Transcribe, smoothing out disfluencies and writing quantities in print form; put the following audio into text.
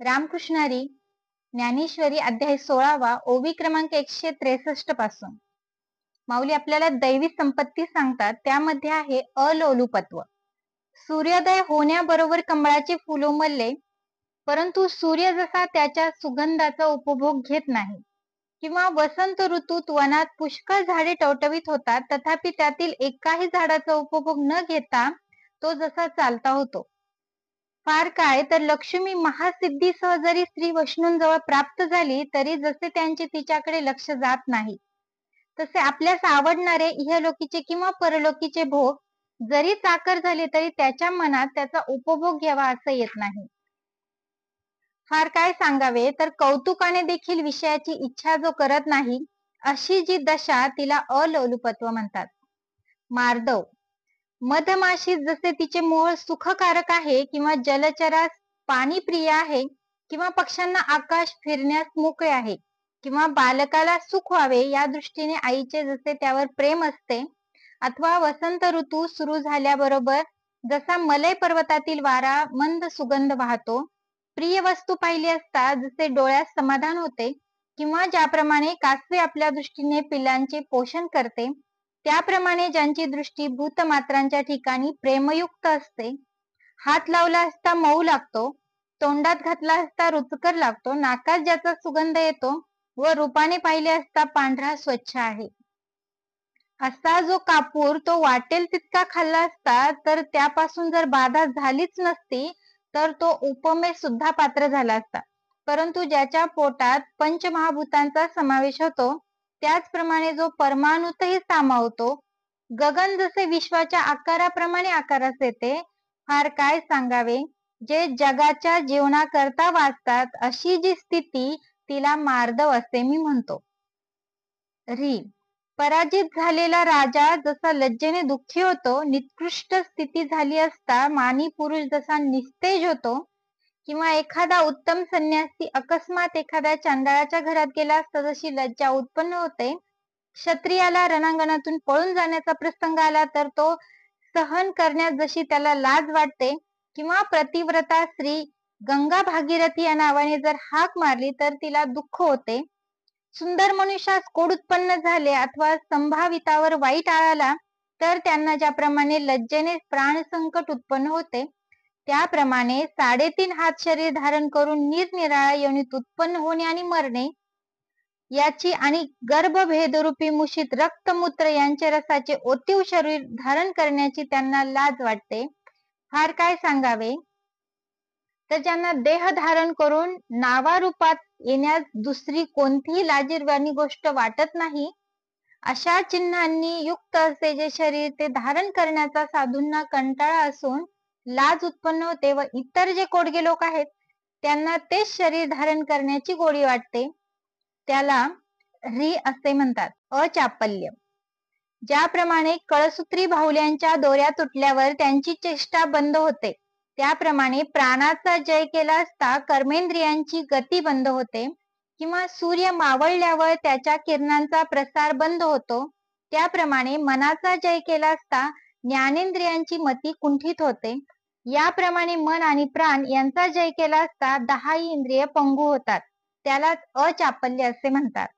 रामकृष्ण हरी. ज्ञानेश्वरी अध्याय 16वा ओवी क्रमांक 163 पासून. माऊली आपल्याला दैवी संपत्ती सांगतात, त्यामध्ये आहे अलोलुपत्व. सूर्योदय होण्याबरोबर कमळाचे फुल उमलले, परंतु सूर्य जसा त्याच्या सुगंधाचा उपभोग घेत नाही, किंवा वसंत ऋतूत वनात पुष्कळ झाडे टवटवीत होतात, तथापि त्यातील एकाही झाडाचा उपभोग न घेता तो जसा चालता होतो. फार काय तर लक्ष्मी महासिद्धीसह जरी स्त्री वैष्णूंजवळ प्राप्त झाली, तरी जसे त्यांचे तिच्याकडे लक्ष जात नाही, तसे आपल्यास आवडणारे इहलोकीचे किंवा परलोकीचे भोग जरी चाकर झाले, तरी त्याच्या मनात त्याचा उपभोग घ्यावा असं येत नाही. फार काय सांगावे तर कौतुकाने देखील विषयाची इच्छा जो करत नाही, अशी जी दशा तिला अलोलुपत्व म्हणतात. मार्दव. मधमाशी जसे तिचे मूळ सुखकारक आहे, किंवा जलचरास पाणी प्रिय आहे, किंवा पक्ष्यांना आकाश फिरण्यास मोकळे आहे, किंवा बालकाला सुख व्हावे या दृष्टीने आईचे जसे त्यावर प्रेम असते, अथवा वसंत ऋतू सुरू झाल्याबरोबर जसा मलय पर्वतातील वारा मंद सुगंध वाहतो, प्रिय वस्तू पाहिली असता जसे डोळ्यास समाधान होते, किंवा ज्याप्रमाणे कासवे आपल्या दृष्टीने पिलांचे पोषण करते, त्याप्रमाणे ज्यांची दृष्टी भूतमात्रांच्या ठिकाणी प्रेमयुक्त असते, हात लावला असता मऊ लागतो, तोंडात घातला असता रुचकर लागतो, नाकात ज्याचा सुगंध येतो व रूपाने पाहिले असता पांढरा स्वच्छ आहे, असा जो कापूर तो वाटेल तितका खाल्ला असता तर त्यापासून जर बाधा झालीच नसती, तर तो उपमे सुद्धा पात्र झाला असता. परंतु ज्याच्या पोटात पंचमहाभूतांचा समावेश होतो, त्याचप्रमाणे जो परमाणूतही सामावतो, गगन जसे विश्वाच्या आकाराप्रमाणे आकारास येते, फार काय सांगावे, जे जगाच्या जीवनाकरता वाचतात, अशी जी स्थिती तिला मार्दव असे मी म्हणतो. री. पराजित झालेला राजा जसा लज्जेने दुःखी होतो, निकृष्ट स्थिती झाली असता मानी पुरुष जसा निस्तेज होतो, किंवा एखादा उत्तम संन्यासी अकस्मात एखाद्या चांडाळाच्या घरात गेला असता जशी लज्जा उत्पन्न होते, क्षत्रियाला रणांगणातून पळून जाण्याचा प्रसंग आला तर तो सहन करण्यास जशी त्याला लाज वाटते, किंवा प्रतिव्रता स्त्री गंगा भागीरथी या नावाने जर हाक मारली तर तिला दुःख होते, सुंदर मनुष्यास कोड उत्पन्न झाले अथवा संभावितावर वाईट आळाला तर त्यांना ज्याप्रमाणे लज्जेने प्राण संकट उत्पन्न होते, त्याप्रमाणे 3.5 हात शरीर धारण करून निरनिराळ्या योनीत उत्पन्न होणे आणि मरणे याची, आणि गर्भभेदरूपी मुशीत रक्तमूत्र यांचे रसाचे ओतीव शरीर धारण करण्याची त्यांना लाज वाटते. फार काय सांगावे तर ज्यांना देह धारण करून नावारूपात येण्यास दुसरी कोणतीही लाजिरवाणी गोष्ट वाटत नाही, अशा चिन्हांनी युक्त असे जे शरीर ते धारण करण्याचा साधूंना कंटाळा असून लाज उत्पन्न होते, व इतर जे कोडगे लोक आहेत त्यांना तेच शरीर धारण करण्याची गोडी वाटते, त्याला री असे म्हणतात. अचापल्य. ज्याप्रमाणे कळसूत्री बाहुल्यांच्या दोऱ्या तुटल्यावर त्यांची चेष्टा बंद होते, त्याप्रमाणे प्राणाचा जय केला असता कर्मेंद्रियांची गती बंद होते, किंवा सूर्य मावळल्यावर त्याच्या किरणांचा प्रसार बंद होतो, त्याप्रमाणे मनाचा जय केला असता ज्ञानेंद्रियांची मती कुंठित होते, याप्रमाणे मन आणि प्राण यांचा जय केला असता 10 इंद्रिय पंगू होतात, त्यालाच अचापल्य असे म्हणतात.